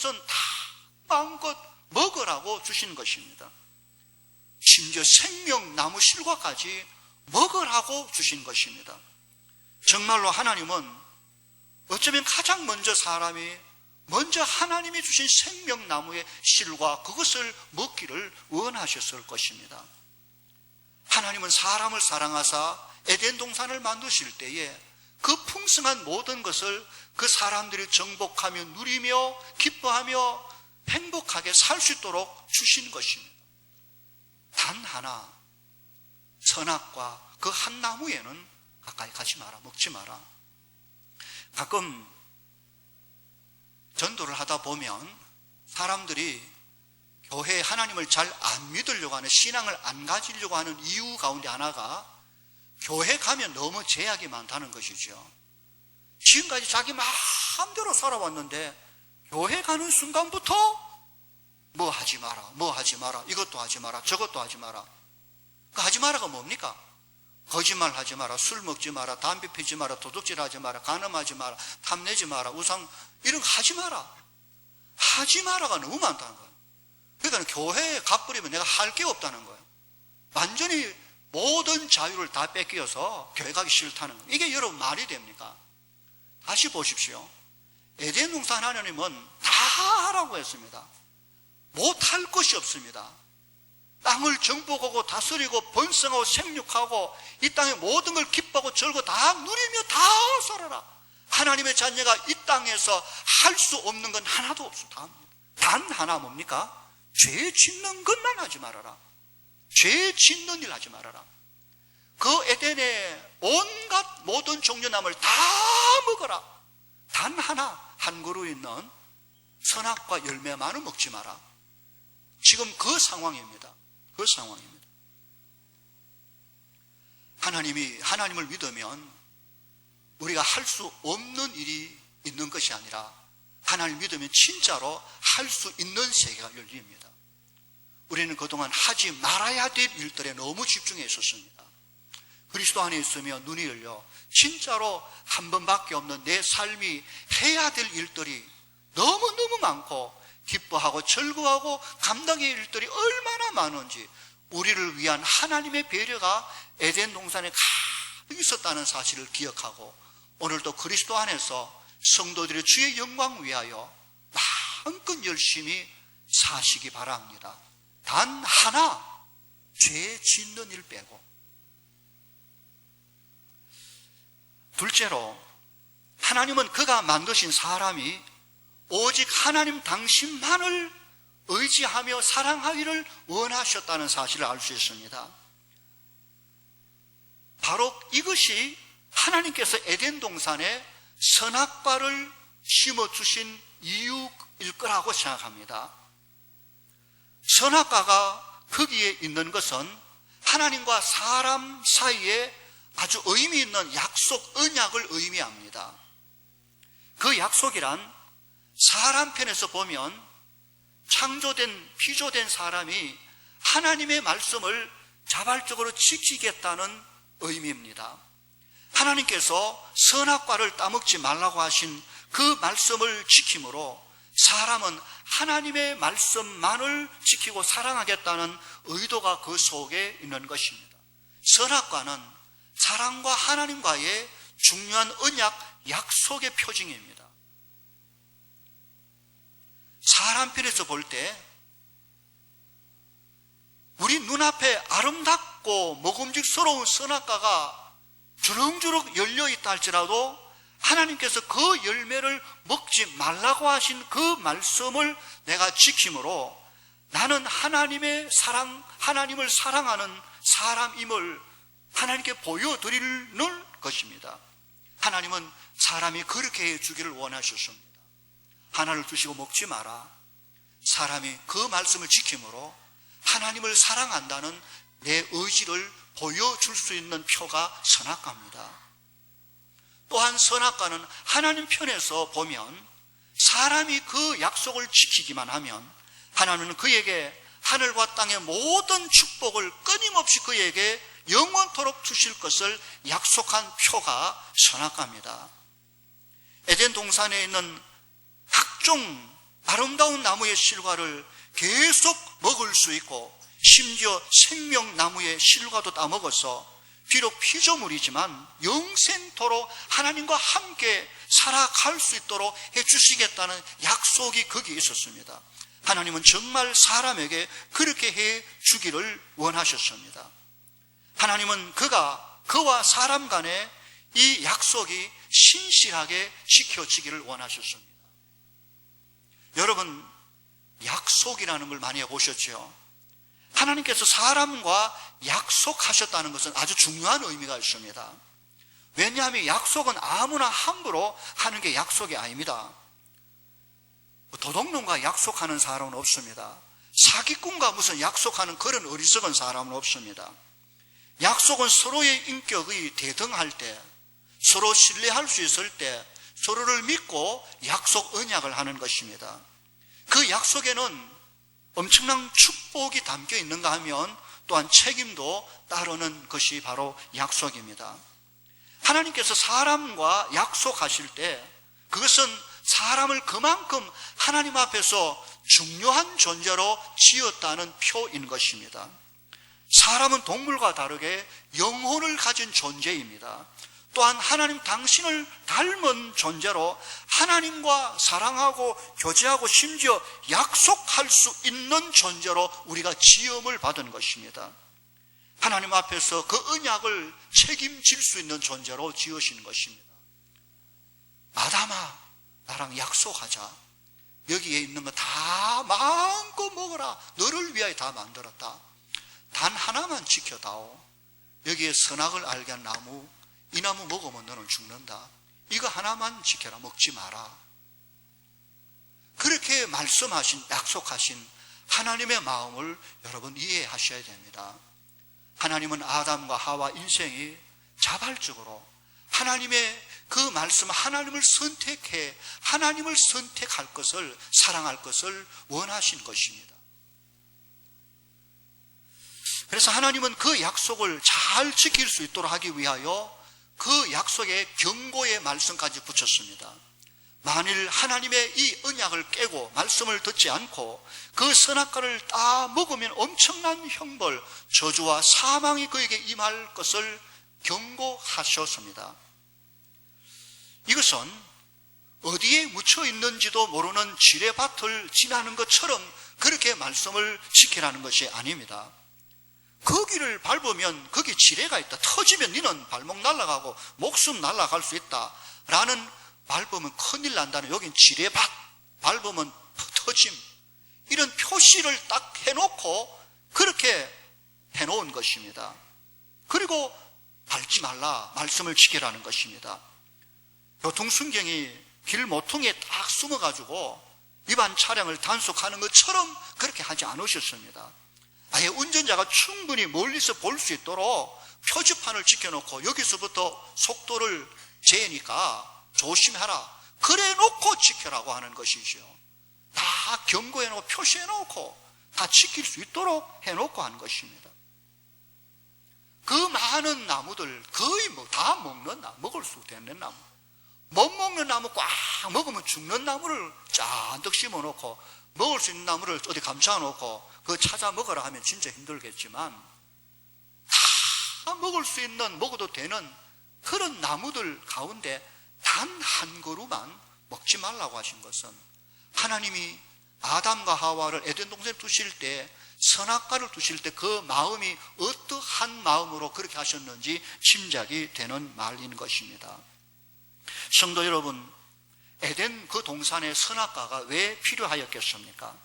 다 마음껏 먹으라고 주신 것입니다. 심지어 생명나무 실과까지 먹으라고 주신 것입니다. 정말로 하나님은 어쩌면 가장 먼저 사람이 먼저 하나님이 주신 생명나무의 실과 그것을 먹기를 원하셨을 것입니다. 하나님은 사람을 사랑하사 에덴 동산을 만드실 때에 그 풍성한 모든 것을 그 사람들이 정복하며 누리며 기뻐하며 행복하게 살 수 있도록 주신 것입니다. 단 하나, 선악과 그 한 나무에는 가까이 가지 마라, 먹지 마라. 가끔 전도를 하다 보면 사람들이 교회에 하나님을 잘 안 믿으려고 하는, 신앙을 안 가지려고 하는 이유 가운데 하나가 교회 가면 너무 제약이 많다는 것이죠. 지금까지 자기 마음대로 살아왔는데 교회 가는 순간부터 뭐 하지 마라, 뭐 하지 마라, 이것도 하지 마라, 저것도 하지 마라. 그 하지 마라가 뭡니까? 거짓말 하지 마라, 술 먹지 마라, 담배 피지 마라, 도둑질 하지 마라, 간음하지 마라, 탐내지 마라, 우상 이런 거 하지 마라. 하지 마라가 너무 많다는 거예요. 그러니까 교회에 가버리면 내가 할 게 없다는 거예요. 완전히 모든 자유를 다 뺏겨서 교회 가기 싫다는 거예요. 이게 여러분 말이 됩니까? 다시 보십시오. 에덴 동산 하나님은 다 하라고 했습니다. 못할 것이 없습니다. 땅을 정복하고 다스리고 번성하고 생육하고 이 땅의 모든 걸 기뻐하고 절고 다 누리며 다 살아라. 하나님의 자녀가 이 땅에서 할 수 없는 건 하나도 없습니다. 단 하나 뭡니까? 죄 짓는 것만 하지 말아라. 죄 짓는 일 하지 말아라. 그 에덴의 온갖 모든 종류 나무를 다 먹어라. 단 하나, 한 그루 있는 선악과 열매만은 먹지 마라. 지금 그 상황입니다. 그 상황입니다. 하나님을 믿으면 우리가 할 수 없는 일이 있는 것이 아니라 하나님을 믿으면 진짜로 할 수 있는 세계가 열립니다. 우리는 그동안 하지 말아야 될 일들에 너무 집중해 있었습니다. 그리스도 안에 있으며 눈이 열려 진짜로 한 번밖에 없는 내 삶이 해야 될 일들이 너무너무 많고 기뻐하고 즐거워하고 감당의 일들이 얼마나 많은지, 우리를 위한 하나님의 배려가 에덴 동산에 가득 있었다는 사실을 기억하고 오늘도 그리스도 안에서 성도들의 주의 영광 위하여 마음껏 열심히 사시기 바랍니다. 단 하나, 죄 짓는 일 빼고. 둘째로, 하나님은 그가 만드신 사람이 오직 하나님 당신만을 의지하며 사랑하기를 원하셨다는 사실을 알 수 있습니다. 바로 이것이 하나님께서 에덴 동산에 선악과를 심어주신 이유일 거라고 생각합니다. 선악과가 거기에 있는 것은 하나님과 사람 사이에 아주 의미 있는 약속, 언약을 의미합니다. 그 약속이란 사람 편에서 보면 창조된, 피조된 사람이 하나님의 말씀을 자발적으로 지키겠다는 의미입니다. 하나님께서 선악과를 따먹지 말라고 하신 그 말씀을 지킴으로 사람은 하나님의 말씀만을 지키고 사랑하겠다는 의도가 그 속에 있는 것입니다. 선악과는 사람과 하나님과의 중요한 언약, 약속의 표징입니다. 사람 편에서 볼 때 우리 눈앞에 아름답고 먹음직스러운 선악과가 주렁주렁 열려있다 할지라도 하나님께서 그 열매를 먹지 말라고 하신 그 말씀을 내가 지킴으로 나는 하나님의 사랑, 하나님을 사랑하는 사람임을 하나님께 보여드리는 것입니다. 하나님은 사람이 그렇게 해주기를 원하셨습니다. 하나를 주시고 먹지 마라. 사람이 그 말씀을 지킴으로 하나님을 사랑한다는 내 의지를 보여줄 수 있는 표가 선악과입니다. 또한 선악과는 하나님 편에서 보면 사람이 그 약속을 지키기만 하면 하나님은 그에게 하늘과 땅의 모든 축복을 끊임없이 그에게 영원토록 주실 것을 약속한 표가 선악과입니다. 에덴 동산에 있는 각종 아름다운 나무의 실과를 계속 먹을 수 있고, 심지어 생명나무의 실과도 따먹어서 비록 피조물이지만 영생토록 하나님과 함께 살아갈 수 있도록 해주시겠다는 약속이 거기에 있었습니다. 하나님은 정말 사람에게 그렇게 해주기를 원하셨습니다. 하나님은 그와 사람 간의 이 약속이 신실하게 지켜지기를 원하셨습니다. 여러분, 약속이라는 걸 많이 해보셨죠? 하나님께서 사람과 약속하셨다는 것은 아주 중요한 의미가 있습니다. 왜냐하면 약속은 아무나 함부로 하는 게 약속이 아닙니다. 도둑놈과 약속하는 사람은 없습니다. 사기꾼과 무슨 약속하는 그런 어리석은 사람은 없습니다. 약속은 서로의 인격이 대등할 때, 서로 신뢰할 수 있을 때, 서로를 믿고 약속 언약을 하는 것입니다. 그 약속에는 엄청난 축복이 담겨 있는가 하면 또한 책임도 따르는 것이 바로 약속입니다. 하나님께서 사람과 약속하실 때 그것은 사람을 그만큼 하나님 앞에서 중요한 존재로 지었다는 표인 것입니다. 사람은 동물과 다르게 영혼을 가진 존재입니다. 또한 하나님 당신을 닮은 존재로 하나님과 사랑하고 교제하고 심지어 약속할 수 있는 존재로 우리가 지음을 받은 것입니다. 하나님 앞에서 그 언약을 책임질 수 있는 존재로 지으신 것입니다. 아담아, 나랑 약속하자. 여기에 있는 거 다 마음껏 먹어라. 너를 위하여 다 만들었다. 단 하나만 지켜다오. 여기에 선악을 알게 한 나무, 이 나무 먹으면 너는 죽는다. 이거 하나만 지켜라. 먹지 마라. 그렇게 말씀하신, 약속하신 하나님의 마음을 여러분 이해하셔야 됩니다. 하나님은 아담과 하와 인생이 자발적으로 하나님의 그 말씀, 하나님을 선택해 하나님을 선택할 것을, 사랑할 것을 원하신 것입니다. 그래서 하나님은 그 약속을 잘 지킬 수 있도록 하기 위하여 그 약속에 경고의 말씀까지 붙였습니다. 만일 하나님의 이 언약을 깨고 말씀을 듣지 않고 그 선악과를 다 먹으면 엄청난 형벌, 저주와 사망이 그에게 임할 것을 경고하셨습니다. 이것은 어디에 묻혀 있는지도 모르는 지뢰밭을 지나는 것처럼 그렇게 말씀을 지키라는 것이 아닙니다. 거기를 밟으면 거기 지뢰가 있다. 터지면 너는 발목 날아가고 목숨 날아갈 수 있다. 라는, 밟으면 큰일 난다는, 여긴 지뢰밭, 밟으면 터짐, 이런 표시를 딱 해놓고 그렇게 해놓은 것입니다. 그리고 밟지 말라, 말씀을 지키라는 것입니다. 교통순경이 길 모퉁이에 딱 숨어가지고 위반 차량을 단속하는 것처럼 그렇게 하지 않으셨습니다. 아예 운전자가 충분히 멀리서 볼 수 있도록 표지판을 지켜놓고 여기서부터 속도를 재니까 조심하라, 그래 놓고 지켜라고 하는 것이죠. 다 경고해놓고 표시해놓고 다 지킬 수 있도록 해놓고 하는 것입니다. 그 많은 나무들 거의 다 먹는 나무, 먹을 수 있는 나무, 못 먹는 나무 꽉 먹으면 죽는 나무를 잔뜩 심어놓고 먹을 수 있는 나무를 어디 감싸놓고 그거 찾아 먹으라 하면 진짜 힘들겠지만, 다 먹을 수 있는, 먹어도 되는 그런 나무들 가운데 단 한 그루만 먹지 말라고 하신 것은, 하나님이 아담과 하와를 에덴 동산에 두실 때, 선악과를 두실 때 그 마음이 어떠한 마음으로 그렇게 하셨는지 짐작이 되는 말인 것입니다. 성도 여러분, 에덴 그 동산의 선악과가 왜 필요하였겠습니까?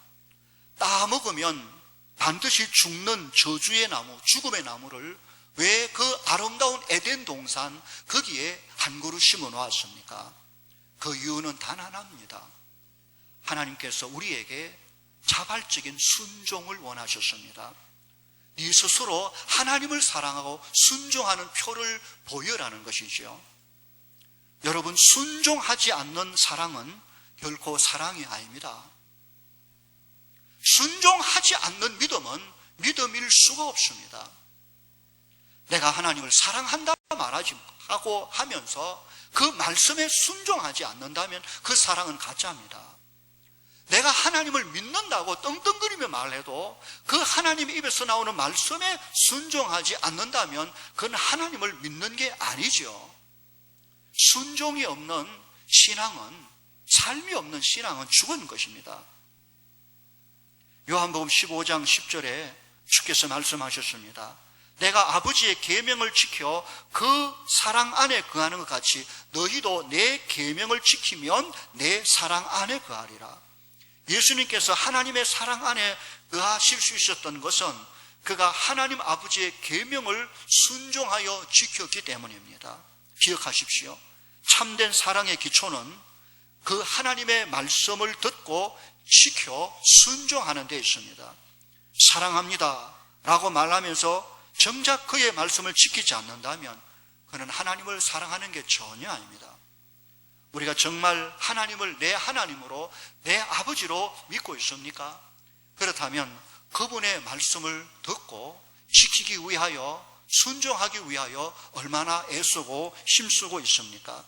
따먹으면 반드시 죽는 저주의 나무, 죽음의 나무를 왜 그 아름다운 에덴 동산 거기에 한 그루 심어 놓았습니까? 그 이유는 단 하나입니다. 하나님께서 우리에게 자발적인 순종을 원하셨습니다. 네 스스로 하나님을 사랑하고 순종하는 표를 보여라는 것이죠. 여러분, 순종하지 않는 사랑은 결코 사랑이 아닙니다. 순종하지 않는 믿음은 믿음일 수가 없습니다. 내가 하나님을 사랑한다 말하지 하고 하면서 그 말씀에 순종하지 않는다면 그 사랑은 가짜입니다. 내가 하나님을 믿는다고 떵떵거리며 말해도 그 하나님의 입에서 나오는 말씀에 순종하지 않는다면 그건 하나님을 믿는 게 아니죠. 순종이 없는 신앙은, 삶이 없는 신앙은 죽은 것입니다. 요한복음 15장 10절에 주께서 말씀하셨습니다. 내가 아버지의 계명을 지켜 그 사랑 안에 거하는 것 같이 너희도 내 계명을 지키면 내 사랑 안에 거하리라. 예수님께서 하나님의 사랑 안에 거하실 수 있었던 것은 그가 하나님 아버지의 계명을 순종하여 지켰기 때문입니다. 기억하십시오. 참된 사랑의 기초는 그 하나님의 말씀을 듣고 지켜 순종하는 데 있습니다. 사랑합니다 라고 말하면서 정작 그의 말씀을 지키지 않는다면 그는 하나님을 사랑하는 게 전혀 아닙니다. 우리가 정말 하나님을 내 하나님으로, 내 아버지로 믿고 있습니까? 그렇다면 그분의 말씀을 듣고 지키기 위하여, 순종하기 위하여 얼마나 애쓰고 힘쓰고 있습니까?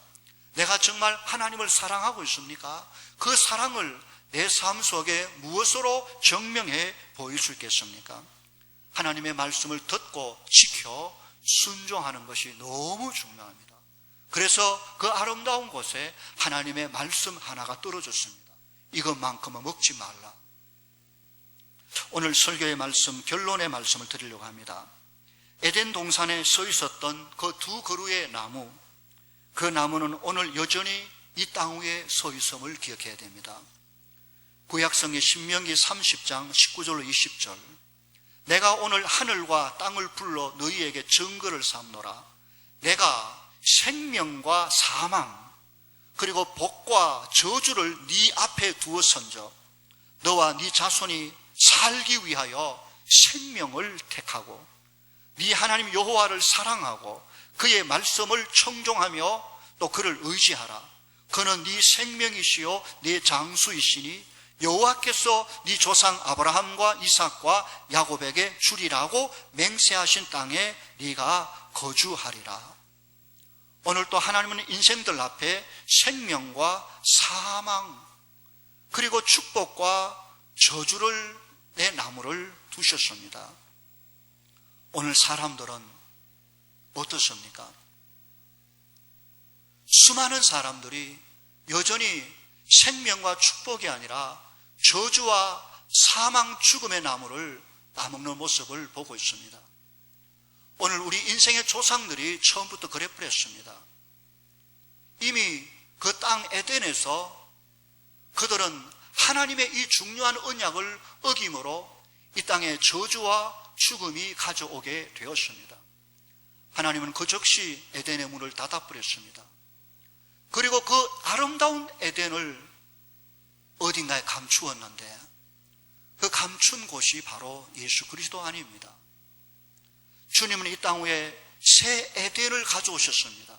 내가 정말 하나님을 사랑하고 있습니까? 그 사랑을 내 삶 속에 무엇으로 증명해 보일 수 있겠습니까? 하나님의 말씀을 듣고 지켜 순종하는 것이 너무 중요합니다. 그래서 그 아름다운 곳에 하나님의 말씀 하나가 떨어졌습니다. 이것만큼은 먹지 말라. 오늘 설교의 말씀, 결론의 말씀을 드리려고 합니다. 에덴 동산에 서 있었던 그 두 그루의 나무, 그 나무는 오늘 여전히 이 땅 위에 서 있음을 기억해야 됩니다. 구약성의 신명기 30장 19절로 20절, 내가 오늘 하늘과 땅을 불러 너희에게 증거를 삼노라. 내가 생명과 사망 그리고 복과 저주를 네 앞에 두어선저 너와 네 자손이 살기 위하여 생명을 택하고 네 하나님 여호와를 사랑하고 그의 말씀을 청종하며 또 그를 의지하라. 그는 네 생명이시요 네 장수이시니 여호와께서 네 조상 아브라함과 이삭과 야곱에게 주리라고 맹세하신 땅에 네가 거주하리라. 오늘 또 하나님은 인생들 앞에 생명과 사망 그리고 축복과 저주를 내 나무를 두셨습니다. 오늘 사람들은 어떻습니까? 수많은 사람들이 여전히 생명과 축복이 아니라 저주와 사망 죽음의 나무를 따먹는 모습을 보고 있습니다. 오늘 우리 인생의 조상들이 처음부터 그래버렸습니다. 이미 그 땅 에덴에서 그들은 하나님의 이 중요한 언약을 어김으로 이 땅에 저주와 죽음이 가져오게 되었습니다. 하나님은 그 즉시 에덴의 문을 닫아버렸습니다. 그리고 그 아름다운 에덴을 어딘가에 감추었는데 그 감춘 곳이 바로 예수 그리스도 아닙니다. 주님은 이 땅 위에 새 에덴을 가져오셨습니다.